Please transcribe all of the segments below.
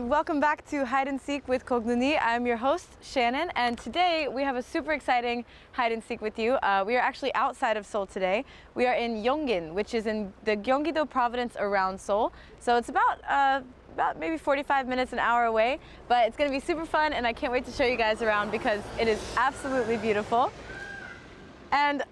welcome back to Hide and Seek with Kocnuni. I'm your host, Shannon, and today we have a super exciting hide and seek with you. We are actually outside of Seoul today. We are in Yongin, which is in the Gyeonggi-do province around Seoul. So it's about maybe 45 minutes, an hour away, but it's going to be super fun, and I can't wait to show you guys around because it is absolutely beautiful. And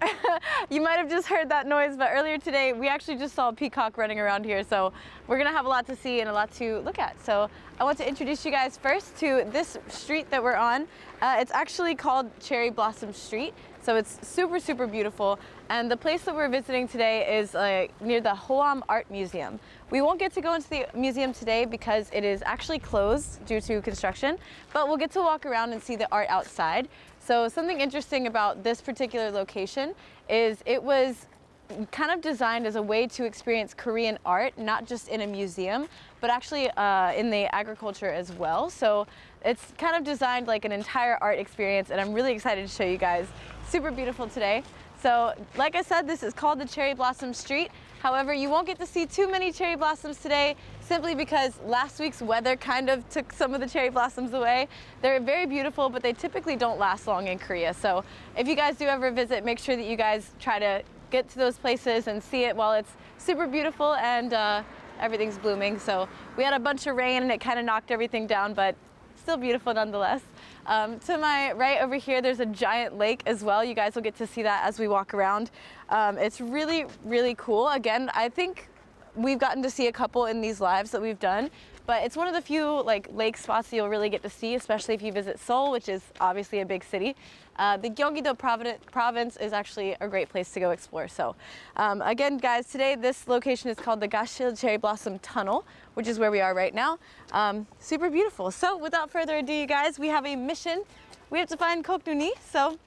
you might have just heard that noise, but earlier today we actually just saw a peacock running around here, so we're gonna have a lot to see and a lot to look at. So I want to introduce you guys first to this street that we're on. It's actually called Cherry Blossom Street, so it's super, super beautiful. And the place that we're visiting today is near the Hoam Art Museum. We won't get to go into the museum today because it is actually closed due to construction, but we'll get to walk around and see the art outside. So something interesting about this particular location is it was kind of designed as a way to experience Korean art, not just in a museum, but actually in the agriculture as well. So it's kind of designed like an entire art experience, and I'm really excited to show you guys. Super beautiful today. So like I said, this is called the Cherry Blossom Street. However, you won't get to see too many cherry blossoms today simply because last week's weather kind of took some of the cherry blossoms away. They're very beautiful, but they typically don't last long in Korea. So if you guys do ever visit, make sure that you guys try to get to those places and see it while it's super beautiful and everything's blooming. So we had a bunch of rain and it kind of knocked everything down, but still beautiful nonetheless. To my right over here, there's a giant lake as well. You guys will get to see that as we walk around. It's really, really cool. Again, I think we've gotten to see a couple in these lives that we've done, but it's one of the few like lake spots that you'll really get to see, especially if you visit Seoul, which is obviously a big city. The Gyeonggi-do province is actually a great place to go explore. So again, guys, today this location is called the Gashil Cherry Blossom Tunnel, which is where we are right now. Super beautiful. So without further ado, you guys, we have a mission. We have to find Kocnuni. So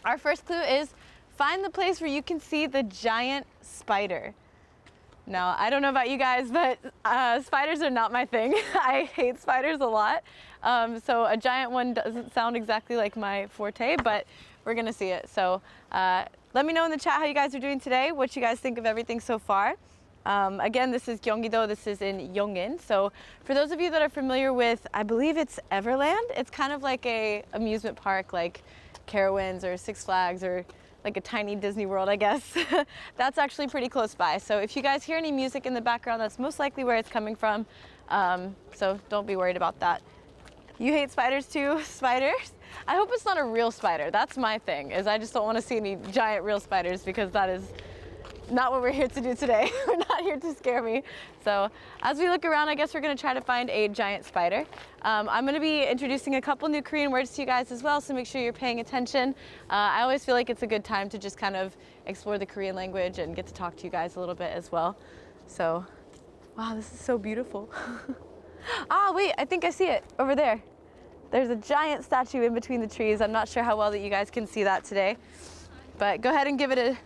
our first clue is find the place where you can see the giant spider. Now, I don't know about you guys, but spiders are not my thing. I hate spiders a lot. So a giant one doesn't sound exactly like my forte, but we're gonna see it. So let me know in the chat how you guys are doing today, what you guys think of everything so far. Again, this is Gyeonggi-do, this is in Yongin. So for those of you that are familiar with, I believe it's Everland. It's kind of like a amusement park like Carowinds or Six Flags or like a tiny Disney World, I guess. That's actually pretty close by. So if you guys hear any music in the background, that's most likely where it's coming from. So don't be worried about that. You hate spiders too? Spiders? I hope it's not a real spider. That's my thing, is I just don't want to see any giant real spiders because that is not what we're here to do today. We're not here to scare me. So as we look around, I guess we're gonna try to find a giant spider. I'm gonna be introducing a couple new Korean words to you guys as well, so make sure you're paying attention. I always feel like it's a good time to just kind of explore the Korean language and get to talk to you guys a little bit as well. So, wow, this is so beautiful. Ah, wait, I think I see it over there. There's a giant statue in between the trees. I'm not sure how well that you guys can see that today, but go ahead and give it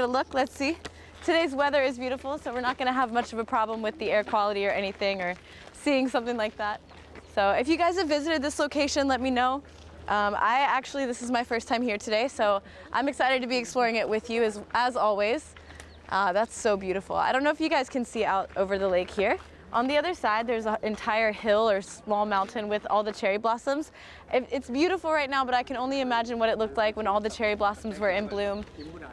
a look. Let's see. Today's weather is beautiful, so we're not going to have much of a problem with the air quality or anything or seeing something like that. So if you guys have visited this location, let me know. This is my first time here today, so I'm excited to be exploring it with you as always. That's so beautiful. I don't know if you guys can see out over the lake here. On the other side, there's an entire hill or small mountain with all the cherry blossoms. It's beautiful right now, but I can only imagine what it looked like when all the cherry blossoms were in bloom.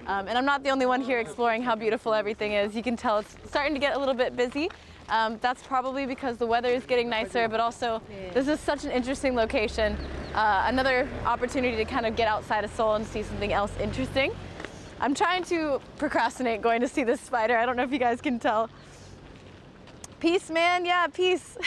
And I'm not the only one here exploring how beautiful everything is. You can tell it's starting to get a little bit busy. That's probably because the weather is getting nicer, but also this is such an interesting location. Another opportunity to kind of get outside of Seoul and see something else interesting. I'm trying to procrastinate going to see this spider. I don't know if you guys can tell. Peace, man. Yeah, peace.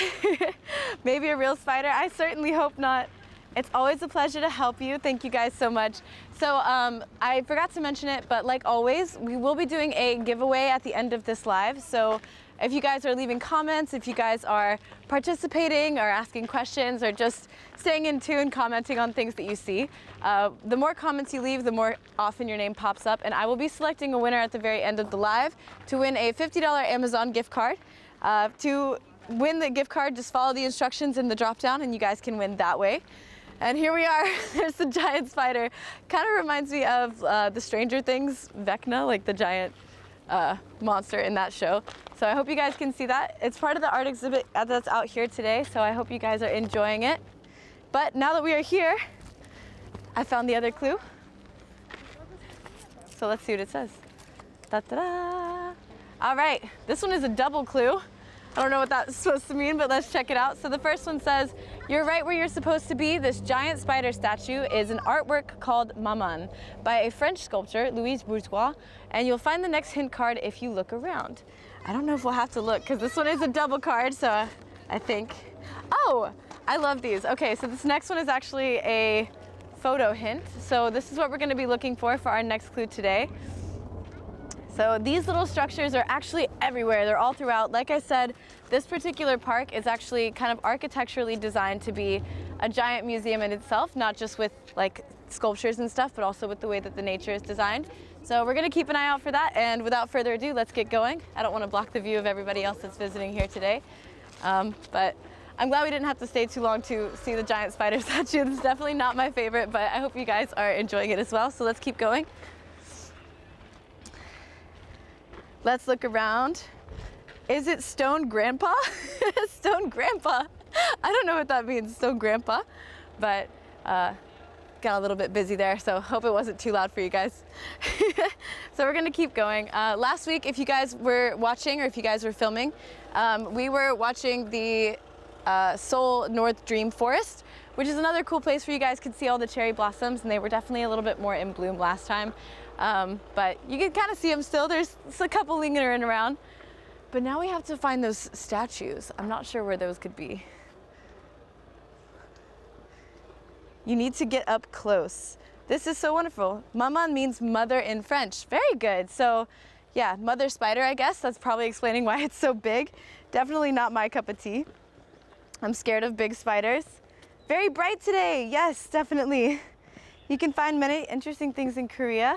Maybe a real spider. I certainly hope not. It's always a pleasure to help you. Thank you guys so much. So I forgot to mention it, but like always, we will be doing a giveaway at the end of this live. So if you guys are leaving comments, if you guys are participating or asking questions or just staying in tune, commenting on things that you see, the more comments you leave, the more often your name pops up. And I will be selecting a winner at the very end of the live to win a $50 Amazon gift card. To win the gift card, just follow the instructions in the drop down and you guys can win that way. And here we are. There's the giant spider. Kind of reminds me of the Stranger Things Vecna, like the giant monster in that show. So I hope you guys can see that. It's part of the art exhibit that's out here today, so I hope you guys are enjoying it. But now that we are here, I found the other clue. So let's see what it says. Da-da-da. All right, this one is a double clue. I don't know what that's supposed to mean, but let's check it out. So the first one says, you're right where you're supposed to be. This giant spider statue is an artwork called Maman by a French sculptor, Louise Bourgeois, and you'll find the next hint card if you look around. I don't know if we'll have to look because this one is a double card, so I think. Oh, I love these. Okay, so this next one is actually a photo hint. So this is what we're going to be looking for our next clue today. So these little structures are actually everywhere. They're all throughout. Like I said, this particular park is actually kind of architecturally designed to be a giant museum in itself, not just with like sculptures and stuff, but also with the way that the nature is designed. So we're gonna keep an eye out for that. And without further ado, let's get going. I don't want to block the view of everybody else that's visiting here today. But I'm glad we didn't have to stay too long to see the giant spider statue. It's definitely not my favorite, but I hope you guys are enjoying it as well. So let's keep going. Let's look around. Is it Stone Grandpa? Stone Grandpa. I don't know what that means, Stone Grandpa, but got a little bit busy there, so hope it wasn't too loud for you guys. So we're gonna keep going. Last week, if you guys were watching or if you guys were filming, we were watching the Seoul North Dream Forest, which is another cool place where you guys could see all the cherry blossoms, and they were definitely a little bit more in bloom last time. But you can kind of see them still. There's a couple lingering around. But now we have to find those statues. I'm not sure where those could be. You need to get up close. This is so wonderful. Maman means mother in French. Very good. So yeah, mother spider, I guess. That's probably explaining why it's so big. Definitely not my cup of tea. I'm scared of big spiders. Very bright today. Yes, definitely. You can find many interesting things in Korea.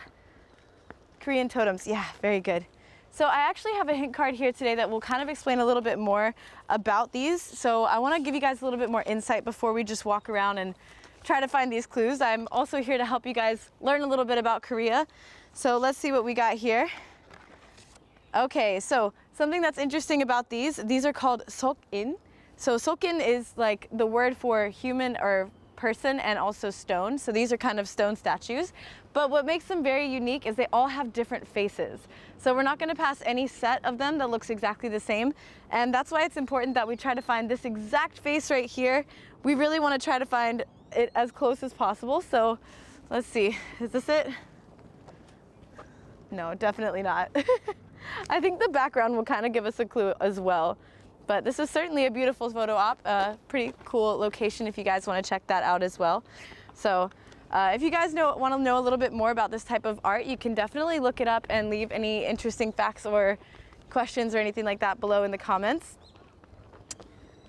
Korean totems, yeah, very good. So I actually have a hint card here today that will kind of explain a little bit more about these. So I want to give you guys a little bit more insight before we just walk around and try to find these clues. I'm also here to help you guys learn a little bit about Korea. So let's see what we got here. Okay, so something that's interesting about these are called sok-in. So sok-in is like the word for human or person and also stone. So these are kind of stone statues. But what makes them very unique is they all have different faces. So we're not going to pass any set of them that looks exactly the same. And that's why it's important that we try to find this exact face right here. We really want to try to find it as close as possible. So let's see, is this it? No, definitely not. I think the background will kind of give us a clue as well. But this is certainly a beautiful photo op, pretty cool location if you guys want to check that out as well. So if you guys want to know a little bit more about this type of art, you can definitely look it up and leave any interesting facts or questions or anything like that below in the comments.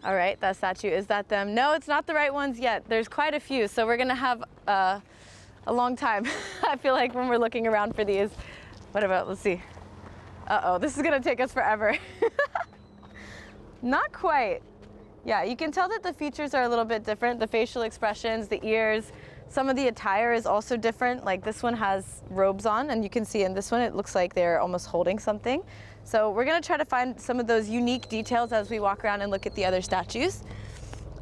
All right, that statue, is that them? No, it's not the right ones yet. There's quite a few, so we're gonna have a long time, I feel like, when we're looking around for these. What about, let's see. Uh-oh, this is gonna take us forever. Not quite. Yeah, you can tell that the features are a little bit different. The facial expressions, the ears, some of the attire is also different. Like this one has robes on, and you can see in this one it looks like they're almost holding something. So we're gonna try to find some of those unique details as we walk around and look at the other statues.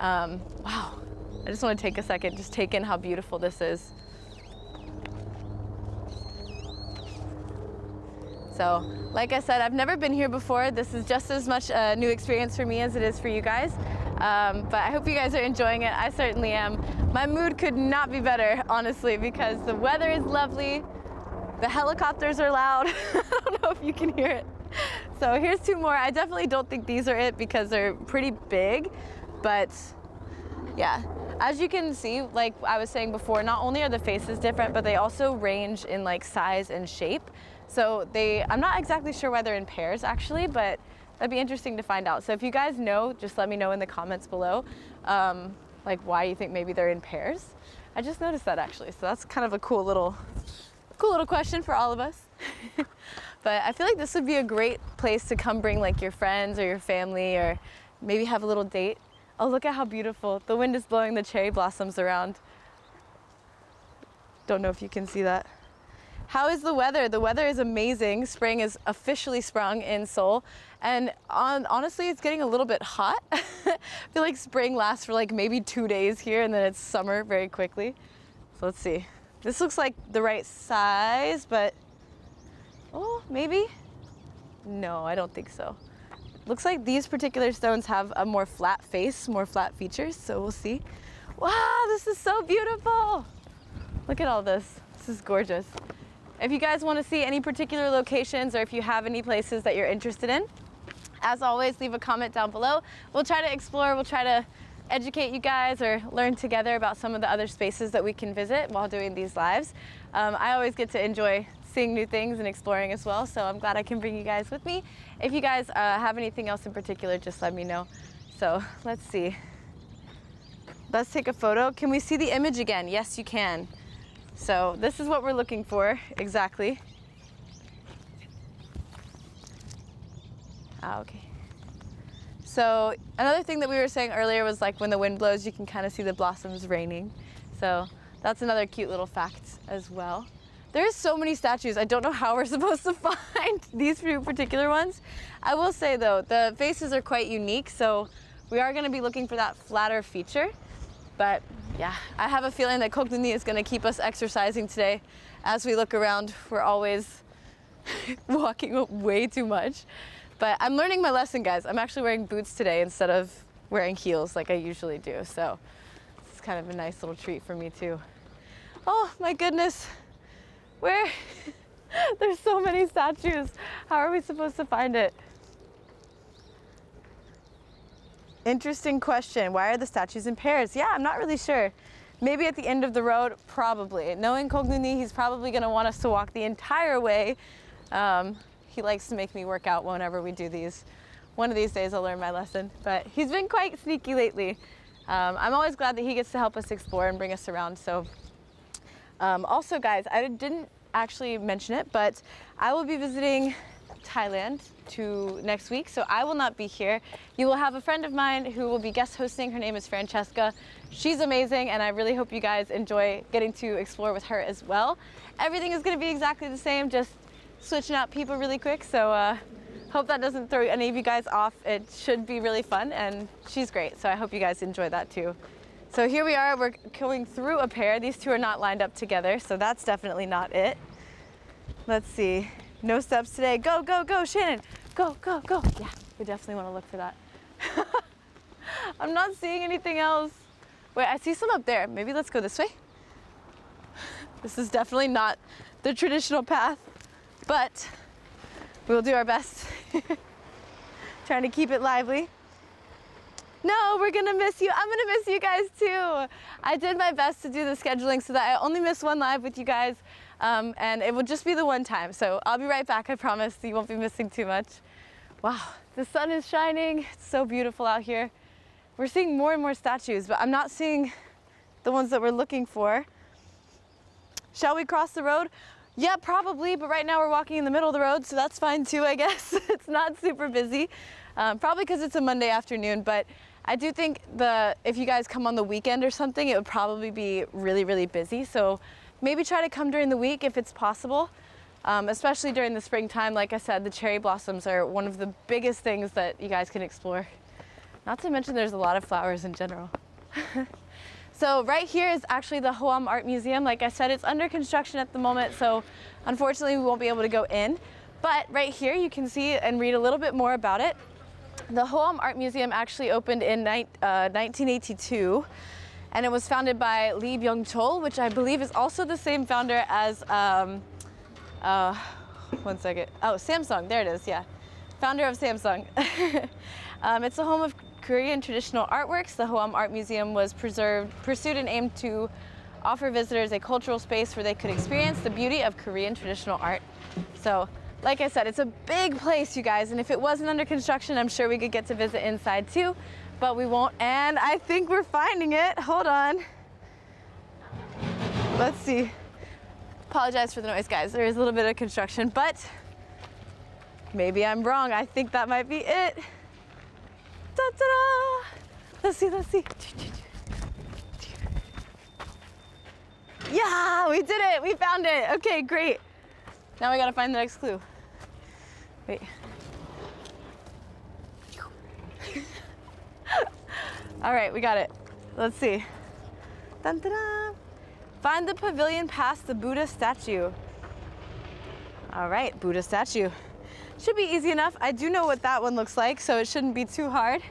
Wow, I just wanna take a second, just take in how beautiful this is. So, like I said, I've never been here before. This is just as much a new experience for me as it is for you guys. But I hope you guys are enjoying it. I certainly am. My mood could not be better, honestly, because the weather is lovely. The helicopters are loud. I don't know if you can hear it. So here's two more. I definitely don't think these are it because they're pretty big, but yeah. As you can see, like I was saying before, not only are the faces different, but they also range in like size and shape. So I'm not exactly sure why they're in pairs actually, but that'd be interesting to find out. So if you guys know, just let me know in the comments below, like why you think maybe they're in pairs. I just noticed that actually, so that's kind of a cool little question for all of us. But I feel like this would be a great place to come bring like your friends or your family, or maybe have a little date. Oh, look at how beautiful. The wind is blowing the cherry blossoms around. Don't know if you can see that. How is the weather? The weather is amazing. Spring is officially sprung in Seoul. And honestly, it's getting a little bit hot. I feel like spring lasts for like maybe 2 days here and then it's summer very quickly. So let's see. This looks like the right size, but oh, maybe? No, I don't think so. Looks like these particular stones have a more flat face, more flat features, so we'll see. Wow, this is so beautiful. Look at all this. This is gorgeous. If you guys want to see any particular locations or if you have any places that you're interested in, as always, leave a comment down below. We'll try to explore, we'll try to educate you guys or learn together about some of the other spaces that we can visit while doing these lives. I always get to enjoy seeing new things and exploring as well, so I'm glad I can bring you guys with me. If you guys have anything else in particular, just let me know. So let's see. Let's take a photo. Can we see the image again? Yes, you can. So this is what we're looking for, exactly. Okay. So another thing that we were saying earlier was like when the wind blows, you can kind of see the blossoms raining. So that's another cute little fact as well. There's so many statues. I don't know how we're supposed to find these few particular ones. I will say though, the faces are quite unique, so we are gonna be looking for that flatter feature. But yeah, I have a feeling that Kocnuni is gonna keep us exercising today. As we look around, we're always walking way too much. But I'm learning my lesson, guys. I'm actually wearing boots today instead of wearing heels like I usually do. So it's kind of a nice little treat for me too. Oh my goodness. Where? There's so many statues. How are we supposed to find it? Interesting question. Why are the statues in pairs? Yeah, I'm not really sure. Maybe at the end of the road, probably. Knowing Kocnuni, he's probably gonna want us to walk the entire way. He likes to make me work out whenever we do these. One of these days I'll learn my lesson, but he's been quite sneaky lately. I'm always glad that he gets to help us explore and bring us around. So, also guys, I didn't actually mention it, but I will be visiting Thailand next week, so I will not be here. You will have a friend of mine who will be guest hosting. Her name is Francesca. She's amazing, and I really hope you guys enjoy getting to explore with her as well. Everything is going to be exactly the same, just switching out people really quick, so hope that doesn't throw any of you guys off. It should be really fun, and she's great, so I hope you guys enjoy that too. So here we are, we're going through a pair. These two are not lined up together, so that's definitely not it. Let's see. No steps today. Go, go, go, Shannon. Go, go, go. Yeah, we definitely want to look for that. I'm not seeing anything else. Wait, I see some up there. Maybe let's go this way. This is definitely not the traditional path, but we'll do our best. Trying to keep it lively. No, we're gonna miss you. I'm gonna miss you guys too. I did my best to do the scheduling so that I only miss one live with you guys, and it will just be the one time. So I'll be right back, I promise. You won't be missing too much. Wow, the sun is shining. It's so beautiful out here. We're seeing more and more statues, but I'm not seeing the ones that we're looking for. Shall we cross the road? Yeah, probably, but right now we're walking in the middle of the road, so that's fine too, I guess. It's not super busy, probably because it's a Monday afternoon, but I do think if you guys come on the weekend or something, it would probably be really, really busy. So maybe try to come during the week if it's possible, especially during the springtime. Like I said, the cherry blossoms are one of the biggest things that you guys can explore. Not to mention there's a lot of flowers in general. So right here is actually the Hoam Art Museum. Like I said, it's under construction at the moment, so unfortunately we won't be able to go in. But right here you can see and read a little bit more about it. The Hoam Art Museum actually opened in 1982, and it was founded by Lee Byung-chol, which I believe is also the same founder as, one second. Oh, Samsung, there it is, yeah. Founder of Samsung. It's the home of Korean traditional artworks. The Hoam Art Museum was pursued and aimed to offer visitors a cultural space where they could experience the beauty of Korean traditional art. So, like I said, it's a big place, you guys, and if it wasn't under construction, I'm sure we could get to visit inside too, but we won't, and I think we're finding it. Hold on. Let's see. Apologize for the noise, guys. There is a little bit of construction, but maybe I'm wrong. I think that might be it. Ta-da! Let's see, let's see. Yeah, we did it. We found it. Okay, great. Now we gotta find the next clue. Wait. All right, we got it. Let's see. Dun, dun, dun. Find the pavilion past the Buddha statue. All right, Buddha statue. Should be easy enough. I do know what that one looks like, so it shouldn't be too hard.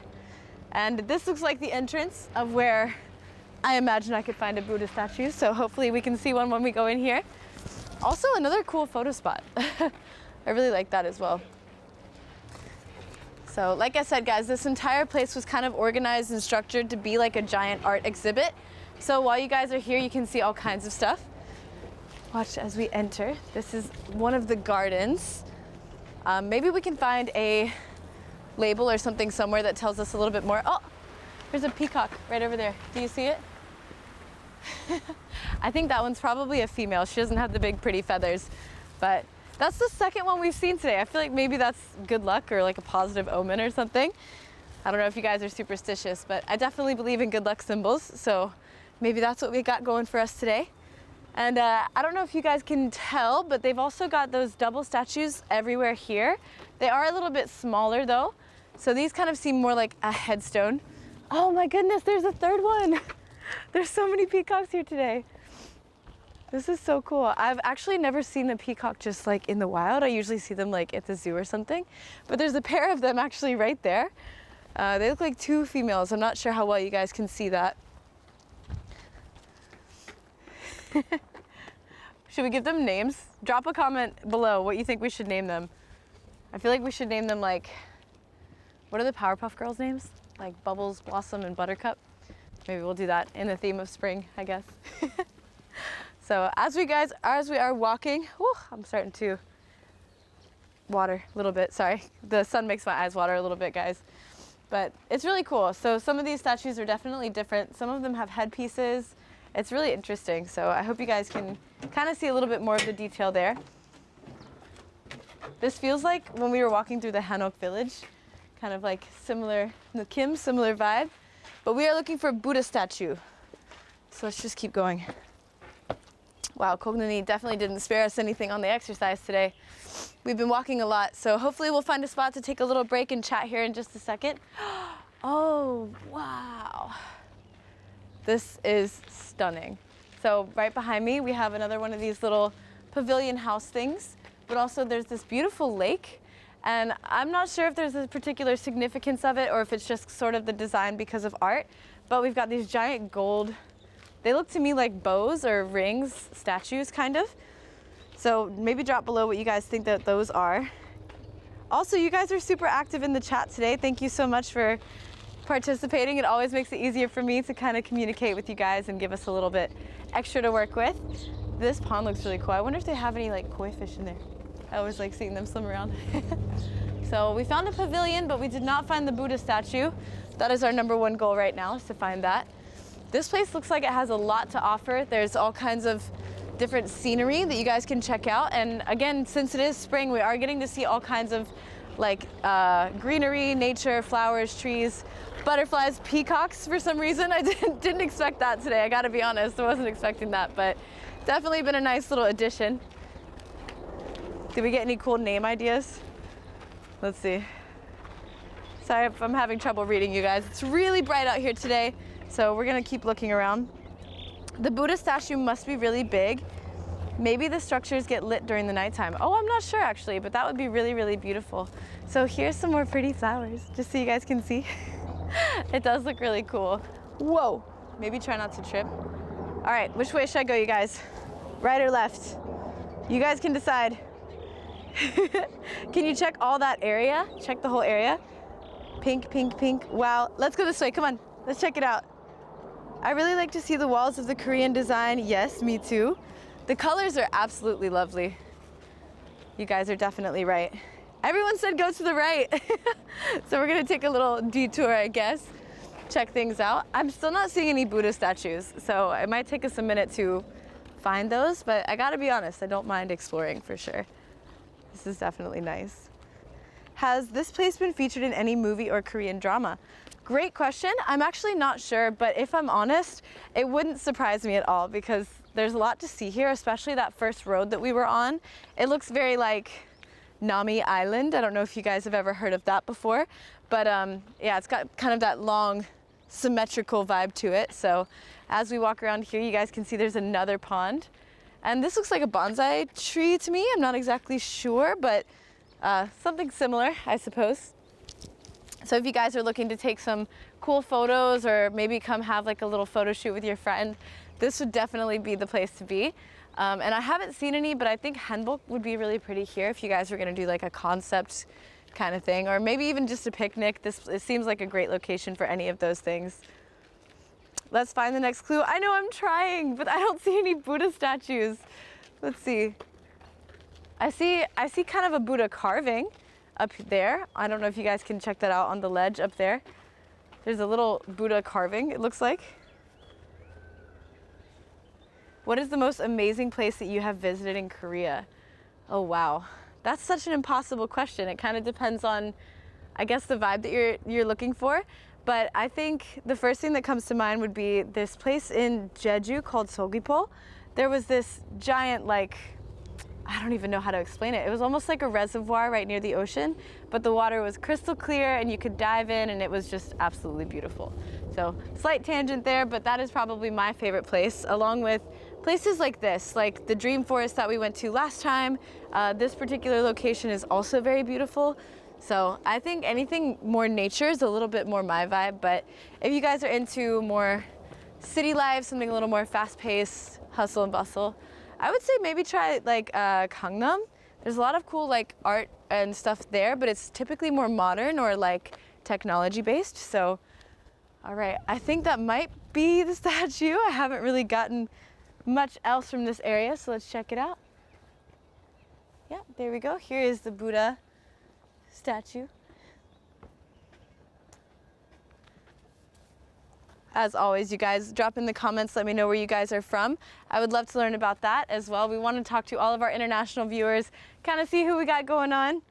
And this looks like the entrance of where I imagine I could find a Buddha statue, so hopefully we can see one when we go in here. Also, another cool photo spot. I really like that as well. So like I said, guys, this entire place was kind of organized and structured to be like a giant art exhibit. So while you guys are here, you can see all kinds of stuff. Watch as we enter. This is one of the gardens. Maybe we can find a label or something somewhere that tells us a little bit more. Oh, there's a peacock right over there. Do you see it? I think that one's probably a female. She doesn't have the big pretty feathers, but that's the second one we've seen today. I feel like maybe that's good luck or like a positive omen or something. I don't know if you guys are superstitious, but I definitely believe in good luck symbols. So maybe that's what we got going for us today. And I don't know if you guys can tell, but they've also got those double statues everywhere here. They are a little bit smaller though. So these kind of seem more like a headstone. Oh my goodness, there's a third one. There's so many peacocks here today. This is so cool. I've actually never seen a peacock just like in the wild. I usually see them like at the zoo or something, but there's a pair of them actually right there. They look like two females. I'm not sure how well you guys can see that. Should we give them names? Drop a comment below what you think we should name them. I feel like we should name them like, what are the Powerpuff Girls names? Like Bubbles, Blossom, and Buttercup. Maybe we'll do that in the theme of spring, I guess. So as we are walking, whew, I'm starting to water a little bit, sorry. The sun makes my eyes water a little bit, guys. But it's really cool. So some of these statues are definitely different. Some of them have headpieces. It's really interesting. So I hope you guys can kind of see a little bit more of the detail there. This feels like when we were walking through the Hanok village, kind of like similar, the Kim, similar vibe. But we are looking for a Buddha statue. So let's just keep going. Wow, Kocnuni definitely didn't spare us anything on the exercise today. We've been walking a lot, so hopefully we'll find a spot to take a little break and chat here in just a second. Oh, wow. This is stunning. So right behind me, we have another one of these little pavilion house things, but also there's this beautiful lake. And I'm not sure if there's a particular significance of it or if it's just sort of the design because of art, but we've got these giant gold, they look to me like bows or rings, statues kind of. So maybe drop below what you guys think that those are. Also, you guys are super active in the chat today. Thank you so much for participating. It always makes it easier for me to kind of communicate with you guys and give us a little bit extra to work with. This pond looks really cool. I wonder if they have any like koi fish in there. I always like seeing them swim around. So we found a pavilion, but we did not find the Buddha statue. That is our #1 goal right now, is to find that. This place looks like it has a lot to offer. There's all kinds of different scenery that you guys can check out. And again, since it is spring, we are getting to see all kinds of like greenery, nature, flowers, trees, butterflies, peacocks for some reason. I didn't expect that today. I gotta be honest, I wasn't expecting that, but definitely been a nice little addition. Did we get any cool name ideas? Let's see. Sorry if I'm having trouble reading, you guys. It's really bright out here today, so we're gonna keep looking around. The Buddha statue must be really big. Maybe the structures get lit during the nighttime. Oh, I'm not sure actually, but that would be really, really beautiful. So here's some more pretty flowers, just so you guys can see. It does look really cool. Whoa, maybe try not to trip. All right, which way should I go, you guys? Right or left? You guys can decide. Can you check all that area? Check the whole area. Pink, pink, pink. Wow, let's go this way, come on, let's check it out. I really like to see the walls of the Korean design. Yes, me too. The colors are absolutely lovely. You guys are definitely right. Everyone said go to the right. So we're gonna take a little detour, I guess. Check things out. I'm still not seeing any Buddha statues, so it might take us a minute to find those, but I gotta be honest, I don't mind exploring for sure. This is definitely nice. Has this place been featured in any movie or Korean drama? Great question. I'm actually not sure, but if I'm honest, it wouldn't surprise me at all because there's a lot to see here, especially that first road that we were on. It looks very like Nami Island. I don't know if you guys have ever heard of that before, but yeah, it's got kind of that long symmetrical vibe to it. So as we walk around here, you guys can see there's another pond. And this looks like a bonsai tree to me. I'm not exactly sure, but something similar, I suppose. So if you guys are looking to take some cool photos or maybe come have like a little photo shoot with your friend, this would definitely be the place to be. And I haven't seen any, but I think hanbok would be really pretty here if you guys were gonna do like a concept kind of thing, or maybe even just a picnic. It seems like a great location for any of those things. Let's find the next clue. I know I'm trying, but I don't see any Buddha statues. Let's see. I see kind of a Buddha carving up there. I don't know if you guys can check that out on the ledge up there. There's a little Buddha carving, it looks like. What is the most amazing place that you have visited in Korea? Oh, wow. That's such an impossible question. It kind of depends on, I guess, the vibe that you're looking for. But I think the first thing that comes to mind would be this place in Jeju called Seoul. There was this giant, like, I don't even know how to explain it. It was almost like a reservoir right near the ocean, but the water was crystal clear and you could dive in and it was just absolutely beautiful. So slight tangent there, but that is probably my favorite place, along with places like this, like the Dream Forest that we went to last time. This particular location is also very beautiful. So I think anything more nature is a little bit more my vibe, but if you guys are into more city life, something a little more fast-paced, hustle and bustle, I would say maybe try like Gangnam. There's a lot of cool like art and stuff there, but it's typically more modern or like technology based. So, all right, I think that might be the statue. I haven't really gotten much else from this area, so let's check it out. Yeah, there we go. Here is the Buddha statue. As always, you guys drop in the comments, let me know where you guys are from. I would love to learn about that as well. We want to talk to all of our international viewers, kind of see who we got going on.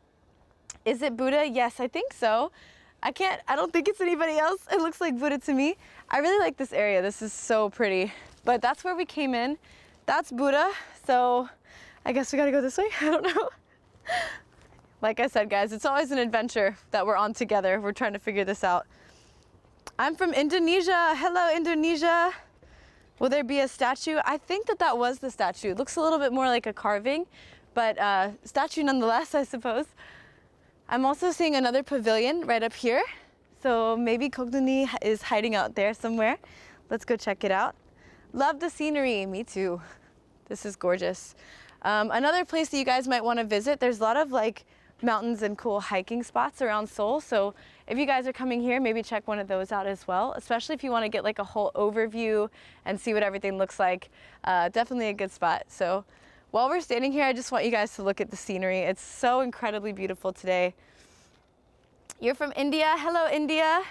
Is it Buddha? Yes, I think so. I don't think it's anybody else. It looks like Buddha to me. I really like this area. This is so pretty. But that's where we came in. That's Buddha. So I guess we gotta go this way. I don't know. Like I said, guys, it's always an adventure that we're on together. We're trying to figure this out. I'm from Indonesia. Hello, Indonesia. Will there be a statue? I think that was the statue. It looks a little bit more like a carving, but statue nonetheless, I suppose. I'm also seeing another pavilion right up here. So maybe Kocnuni is hiding out there somewhere. Let's go check it out. Love the scenery. Me too. This is gorgeous. Another place that you guys might want to visit, there's a lot of like mountains and cool hiking spots around Seoul. So if you guys are coming here, maybe check one of those out as well, especially if you want to get like a whole overview and see what everything looks like. Definitely a good spot. So while we're standing here, I just want you guys to look at the scenery. It's so incredibly beautiful today. You're from India. Hello, India.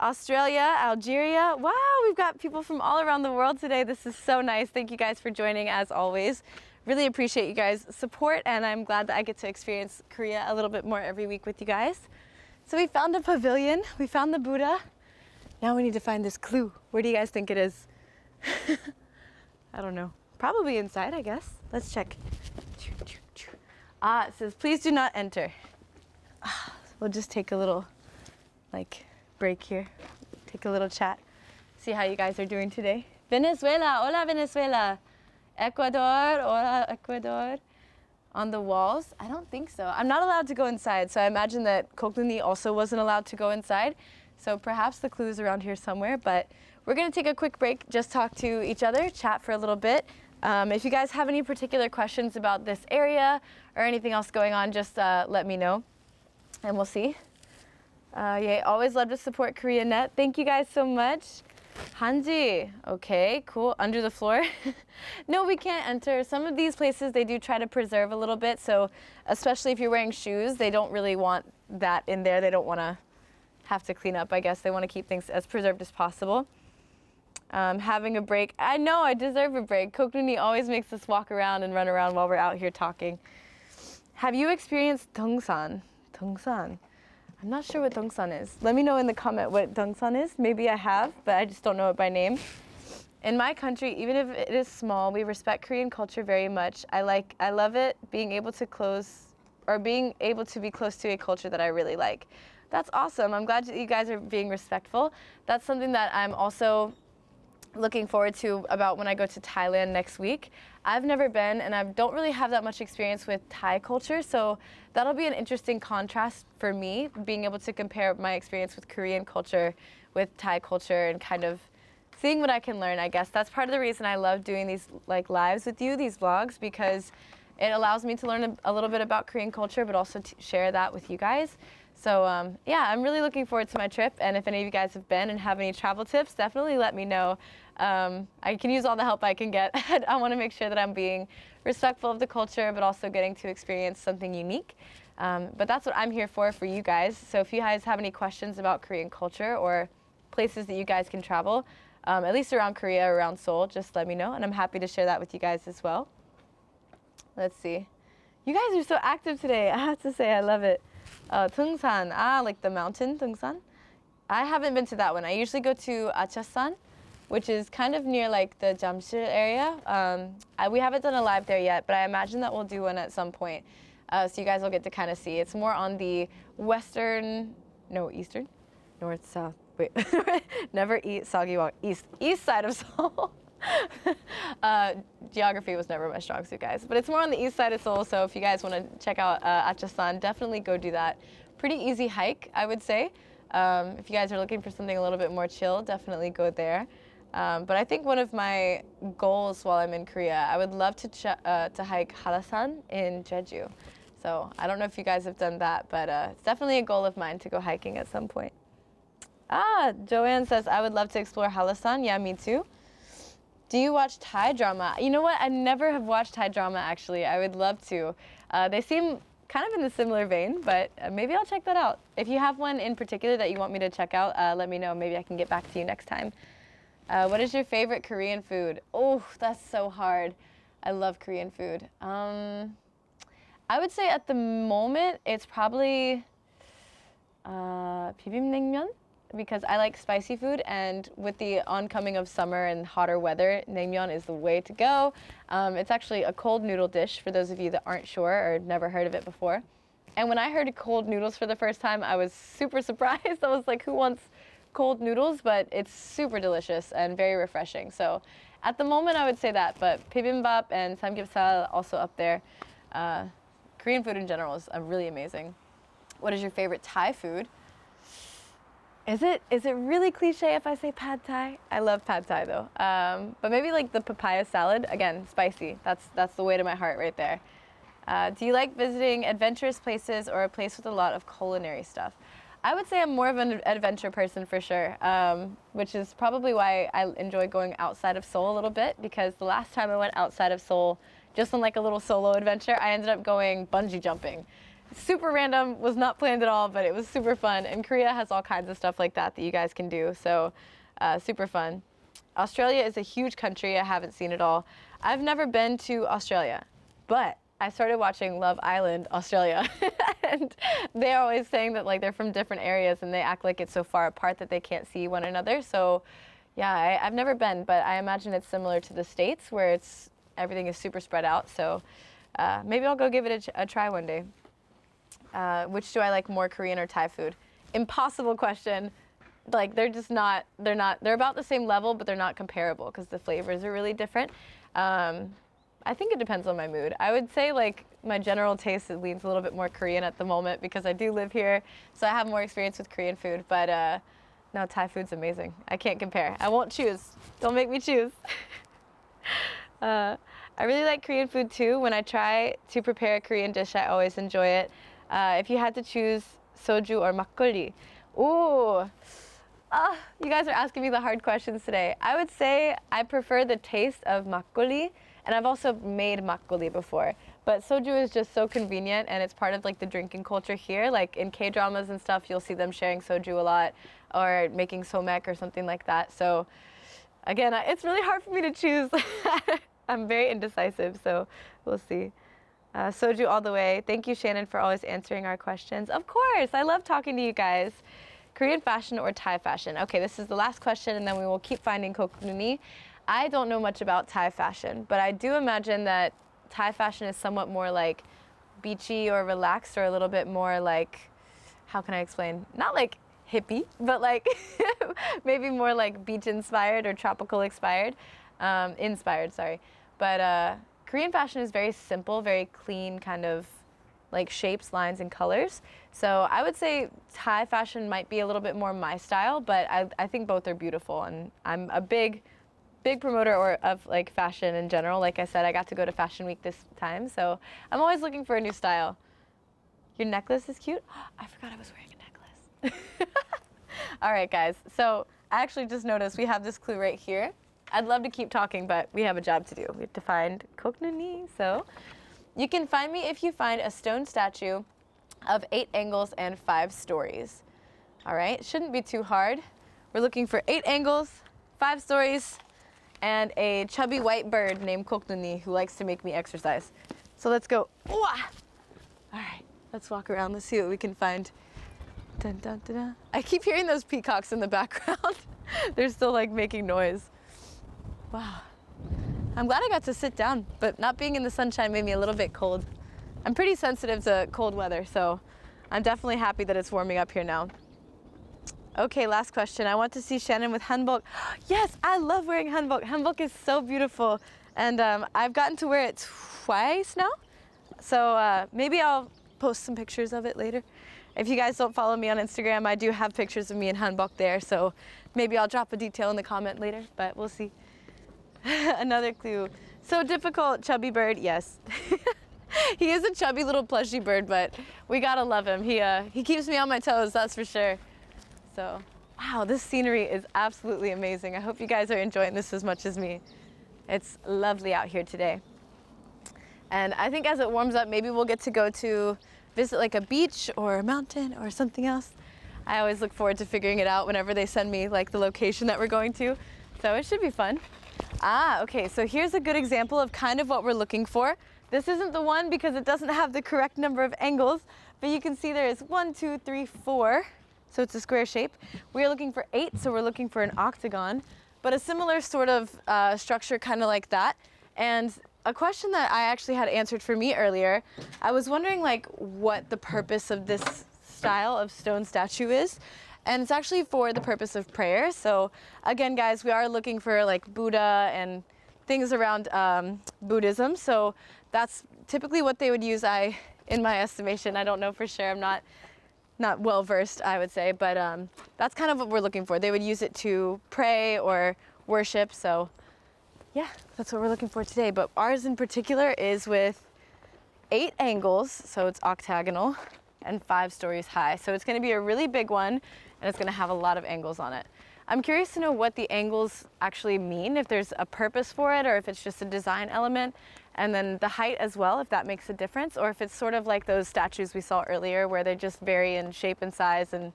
Australia, Algeria. Wow, we've got people from all around the world today. This is so nice. Thank you guys for joining as always. Really appreciate you guys' support, and I'm glad that I get to experience Korea a little bit more every week with you guys. So we found a pavilion, we found the Buddha. Now we need to find this clue. Where do you guys think it is? I don't know. Probably inside, I guess. Let's check. Ah, it says, please do not enter. We'll just take a little, like, break here. Take a little chat. See how you guys are doing today. Venezuela, hola Venezuela. Ecuador, hola Ecuador. On the walls? I don't think so. I'm not allowed to go inside, so I imagine that Kocnuni also wasn't allowed to go inside. So perhaps the clue is around here somewhere, but we're gonna take a quick break, just talk to each other, chat for a little bit. If you guys have any particular questions about this area or anything else going on, just let me know and we'll see. Yeah, always love to support Koreanet. Thank you guys so much. Hanji, okay, cool. Under the floor? No, we can't enter. Some of these places, they do try to preserve a little bit. So especially if you're wearing shoes, they don't really want that in there. They don't want to have to clean up, I guess. They want to keep things as preserved as possible. Having a break. I know, I deserve a break. Kocnuni always makes us walk around and run around while we're out here talking. Have you experienced Dongsan? Dongsan. I'm not sure what Dongsan is. Let me know in the comment what Dongsan is. Maybe I have, but I just don't know it by name. in my country, even if it is small, we respect Korean culture very much. I love it being able to be close to a culture that I really like. That's awesome. I'm glad that you guys are being respectful. That's something that I'm also looking forward to about when I go to Thailand next week. I've never been, and I don't really have that much experience with Thai culture, so that'll be an interesting contrast for me, being able to compare my experience with Korean culture with Thai culture and kind of seeing what I can learn, I guess. That's part of the reason I love doing these like lives with you, these vlogs, because it allows me to learn a little bit about Korean culture, but also to share that with you guys. So yeah, I'm really looking forward to my trip, and if any of you guys have been and have any travel tips, definitely let me know. I can use all the help I can get. I want to make sure that I'm being respectful of the culture, but also getting to experience something unique. But that's what I'm here for you guys. So if you guys have any questions about Korean culture or places that you guys can travel, at least around Korea, around Seoul, just let me know, and I'm happy to share that with you guys as well. Let's see. You guys are so active today. I have to say, I love it. Tungsan, like the mountain, Tungsan. I haven't been to that one. I usually go to Achesan, which is kind of near like the Jamsil area. We haven't done a live there yet, but I imagine that we'll do one at some point. So you guys will get to kind of see. It's more on the eastern, north, south. Wait, never eat soggy walk. East side of Seoul. Geography was never my strong suit, guys. But it's more on the east side of Seoul, so if you guys want to check out Achesan, definitely go do that. Pretty easy hike, I would say. If you guys are looking for something a little bit more chill, definitely go there. But I think one of my goals while I'm in Korea, I would love to hike Halasan in Jeju. So I don't know if you guys have done that, but it's definitely a goal of mine to go hiking at some point. Joanne says, I would love to explore Halasan. Yeah, me too. Do you watch Thai drama? You know what? I never have watched Thai drama, actually. I would love to. They seem kind of in a similar vein, but maybe I'll check that out. If you have one in particular that you want me to check out, let me know. Maybe I can get back to you next time. What is your favorite Korean food? Oh, that's so hard. I love Korean food. I would say at the moment, it's probably bibimbap, because I like spicy food, and with the oncoming of summer and hotter weather, naengmyeon is the way to go. It's actually a cold noodle dish for those of you that aren't sure or never heard of it before. And when I heard cold noodles for the first time, I was super surprised. I was like, who wants cold noodles? But it's super delicious and very refreshing. So at the moment, I would say that, but bibimbap and samgyeopsal also up there. Korean food in general is really amazing. What is your favorite Thai food? Is it really cliche if I say pad Thai? I love pad Thai though. But maybe like the papaya salad, again, spicy. That's the way to my heart right there. Do you like visiting adventurous places or a place with a lot of culinary stuff? I would say I'm more of an adventure person for sure, which is probably why I enjoy going outside of Seoul a little bit, because the last time I went outside of Seoul, just on like a little solo adventure, I ended up going bungee jumping. Super random, was not planned at all, but it was super fun. And Korea has all kinds of stuff like that you guys can do, so super fun. Australia is a huge country. I haven't seen it all. I've never been to Australia, but I started watching Love Island Australia, and they're always saying that like they're from different areas and they act like it's so far apart that they can't see one another. So yeah, I've never been, but I imagine it's similar to the States where everything is super spread out. So maybe I'll go give it a try one day. Which do I like more, Korean or Thai food? Impossible question. Like they're about the same level, but they're not comparable because the flavors are really different. I think it depends on my mood. I would say like my general taste leans a little bit more Korean at the moment because I do live here, so I have more experience with Korean food, but no, Thai food's amazing. I can't compare. I won't choose. Don't make me choose. I really like Korean food too. When I try to prepare a Korean dish, I always enjoy it. If you had to choose soju or makgeolli, you guys are asking me the hard questions today. I would say I prefer the taste of makgeolli, and I've also made makgeolli before. But soju is just so convenient, and it's part of like the drinking culture here. Like in K-dramas and stuff, you'll see them sharing soju a lot, or making somek or something like that. So again, it's really hard for me to choose. I'm very indecisive, so we'll see. Soju all the way. Thank you, Shannon, for always answering our questions. Of course, I love talking to you guys. Korean fashion or Thai fashion? Okay, this is the last question, and then we will keep finding Kocnuni. I don't know much about Thai fashion, but I do imagine that Thai fashion is somewhat more like beachy or relaxed, or a little bit more like, how can I explain? Not like hippie, but like maybe more like beach inspired or tropical inspired, sorry. But Korean fashion is very simple, very clean, kind of like shapes, lines, and colors. So I would say Thai fashion might be a little bit more my style, but I think both are beautiful, and I'm a big promoter of like fashion in general. Like I said, I got to go to Fashion Week this time, so I'm always looking for a new style. Your necklace is cute. I forgot I was wearing a necklace. All right, guys. So I actually just noticed we have this clue right here. I'd love to keep talking, but we have a job to do. We have to find Kocnuni. So you can find me if you find a stone statue of 8 angles and 5 stories. All right, shouldn't be too hard. We're looking for 8 angles, 5 stories, and a chubby white bird named Kocnuni who likes to make me exercise. So let's go. All right, let's walk around. Let's see what we can find. Dun, dun, dun, dun. I keep hearing those peacocks in the background. They're still like making noise. Wow. I'm glad I got to sit down, but not being in the sunshine made me a little bit cold. I'm pretty sensitive to cold weather, so I'm definitely happy that it's warming up here now. Okay, last question. I want to see Shannon with hanbok. Yes, I love wearing hanbok. Hanbok is so beautiful, and I've gotten to wear it twice now. So maybe I'll post some pictures of it later. If you guys don't follow me on Instagram, I do have pictures of me in hanbok there, so maybe I'll drop a detail in the comment later, but we'll see. Another clue. So difficult, chubby bird, yes. He is a chubby little plushy bird, but we gotta love him. He keeps me on my toes, that's for sure. So, wow, this scenery is absolutely amazing. I hope you guys are enjoying this as much as me. It's lovely out here today. And I think as it warms up, maybe we'll get to go to visit like a beach or a mountain or something else. I always look forward to figuring it out whenever they send me like the location that we're going to. So it should be fun. Okay, so here's a good example of kind of what we're looking for. This isn't the one because it doesn't have the correct number of angles, but you can see there is 1, 2, 3, 4. So it's a square shape. We're looking for 8, so we're looking for an octagon, but a similar sort of structure kind of like that. And a question that I actually had answered for me earlier, I was wondering like what the purpose of this style of stone statue is. And it's actually for the purpose of prayer. So again, guys, we are looking for like Buddha and things around Buddhism. So that's typically what they would use, in my estimation. I don't know for sure. I'm not well versed, I would say, but that's kind of what we're looking for. They would use it to pray or worship. So yeah, that's what we're looking for today. But ours in particular is with 8 angles, so it's octagonal, and 5 stories high. So it's gonna be a really big one, and it's gonna have a lot of angles on it. I'm curious to know what the angles actually mean, if there's a purpose for it, or if it's just a design element, and then the height as well, if that makes a difference, or if it's sort of like those statues we saw earlier where they just vary in shape and size and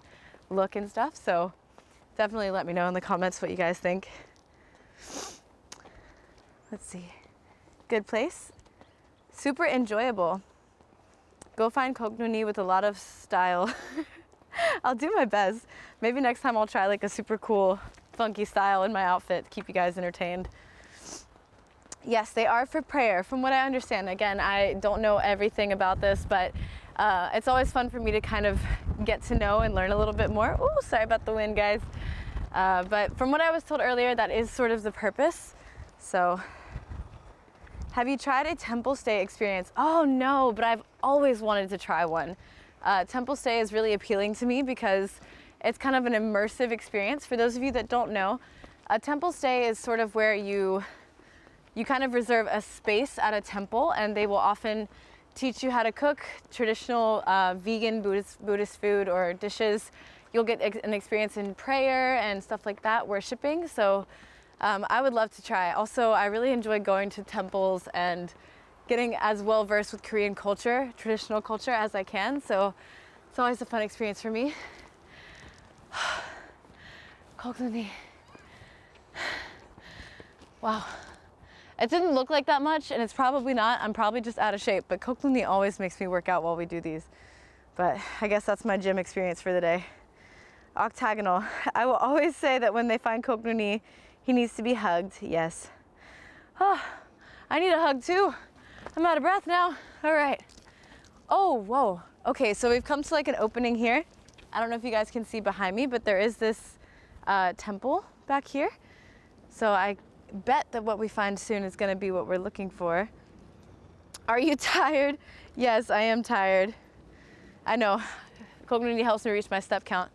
look and stuff. So definitely let me know in the comments what you guys think. Let's see. Good place. Super enjoyable. Go find Kocnuni with a lot of style. I'll do my best. Maybe next time I'll try like a super cool, funky style in my outfit to keep you guys entertained. Yes, they are for prayer, from what I understand. Again, I don't know everything about this, but it's always fun for me to kind of get to know and learn a little bit more. Oh, sorry about the wind, guys. But from what I was told earlier, that is sort of the purpose. So, have you tried a temple stay experience? Oh no, but I've always wanted to try one. Temple stay is really appealing to me because it's kind of an immersive experience. For those of you that don't know, a temple stay is sort of where you kind of reserve a space at a temple, and they will often teach you how to cook traditional vegan Buddhist food or dishes. You'll get an experience in prayer and stuff like that, worshiping. So I would love to try. Also, I really enjoy going to temples and getting as well versed with Korean culture, traditional culture, as I can. So it's always a fun experience for me. Kocnuni. Wow. It didn't look like that much, and it's probably not. I'm probably just out of shape, but Kocnuni always makes me work out while we do these. But I guess that's my gym experience for the day. Octagonal. I will always say that when they find Kocnuni, He needs to be hugged, yes. Oh, I need a hug too. I'm out of breath now. All right. Oh, whoa. Okay, so we've come to like an opening here. I don't know if you guys can see behind me, but there is this temple back here. So I bet that what we find soon is gonna be what we're looking for. Are you tired? Yes, I am tired. I know. Kocnuni helps me reach my step count.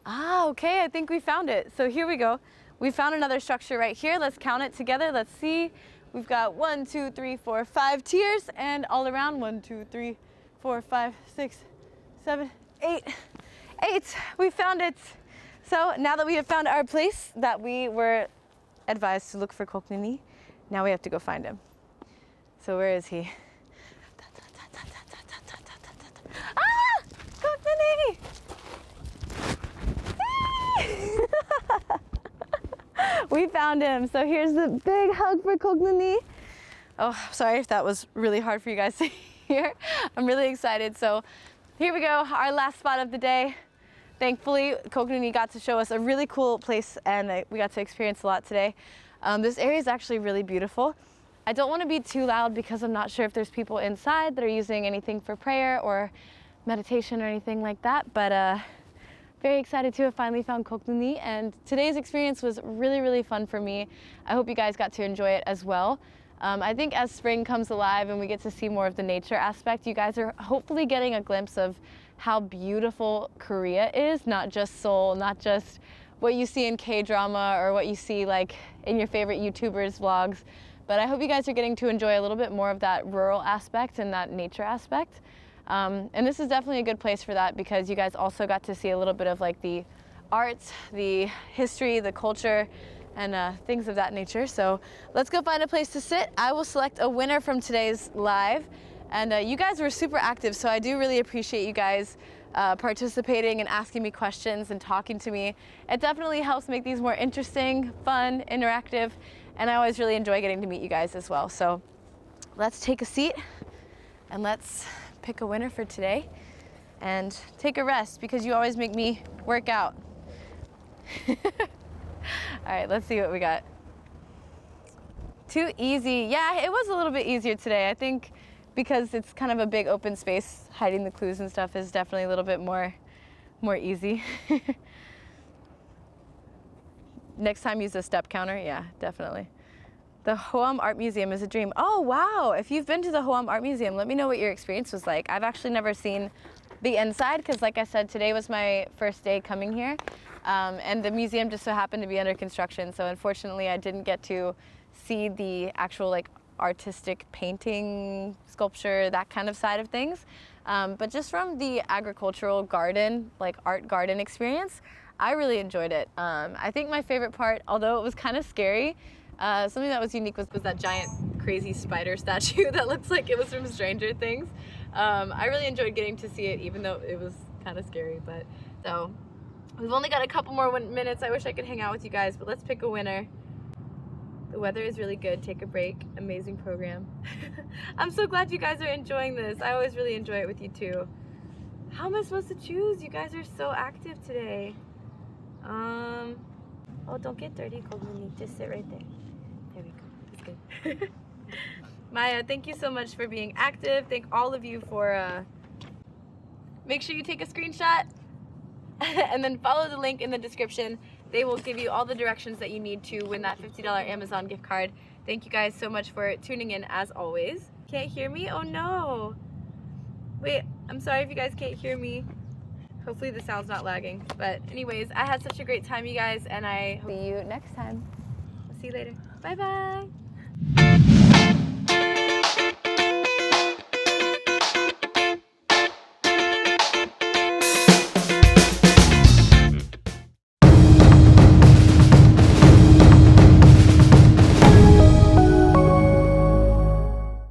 Ah, okay, I think we found it. So here we go. We found another structure right here. Let's count it together. Let's see. We've got 1, 2, 3, 4, 5 tiers, and all around 1, 2, 3, 4, 5, 6, 7, 8. 8. We found it. So now that we have found our place that we were advised to look for Kocnuni, now we have to go find him. So where is he? Ah! Kocnuni! We found him. So here's the big hug for Kocnuni. Oh, sorry if that was really hard for you guys to hear. I'm really excited. So here we go, our last spot of the day. Thankfully, Kocnuni got to show us a really cool place and we got to experience a lot today. This area is actually really beautiful. I don't want to be too loud because I'm not sure if there's people inside that are using anything for prayer or meditation or anything like that, but very excited to have finally found Kocnuni, and today's experience was really, really fun for me. I hope you guys got to enjoy it as well. I think as spring comes alive and we get to see more of the nature aspect, you guys are hopefully getting a glimpse of how beautiful Korea is, not just Seoul, not just what you see in K-drama or what you see like in your favorite YouTubers' vlogs. But I hope you guys are getting to enjoy a little bit more of that rural aspect and that nature aspect. And this is definitely a good place for that because you guys also got to see a little bit of like the arts, the history, the culture, and things of that nature. So let's go find a place to sit. I will select a winner from today's live. And you guys were super active, so I do really appreciate you guys participating and asking me questions and talking to me. It definitely helps make these more interesting, fun, interactive, and I always really enjoy getting to meet you guys as well. So let's take a seat and let's pick a winner for today and take a rest because you always make me work out. All right, let's see what we got. Too easy. Yeah, it was a little bit easier today. I think because it's kind of a big open space, hiding the clues and stuff is definitely a little bit more easy. Next time use a step counter. Yeah, definitely. The Hoam Art Museum is a dream. Oh, wow. If you've been to the Hoam Art Museum, let me know what your experience was like. I've actually never seen the inside because, like I said, today was my first day coming here. And the museum just so happened to be under construction. So unfortunately, I didn't get to see the actual like artistic painting, sculpture, that kind of side of things. But just from the agricultural garden, like art garden experience, I really enjoyed it. I think my favorite part, although it was kind of scary, something that was unique was that giant crazy spider statue that looks like it was from Stranger Things. I really enjoyed getting to see it, even though it was kind of scary. But so we've only got a couple more minutes. I wish I could hang out with you guys, but let's pick a winner. The weather is really good. Take a break. Amazing program. I'm so glad you guys are enjoying this. I always really enjoy it with you too. How am I supposed to choose? You guys are so active today. Oh, don't get dirty, Kocnuni. Just sit right there. There we go. It's good. Maya, thank you so much for being active. Thank all of you for, make sure you take a screenshot and then follow the link in the description. They will give you all the directions that you need to win that $50 Amazon gift card. Thank you guys so much for tuning in as always. Can't hear me? Oh no. Wait, I'm sorry if you guys can't hear me. Hopefully the sound's not lagging. But anyways, I had such a great time, you guys, and I hope see you next time. I'll see you later. Bye-bye.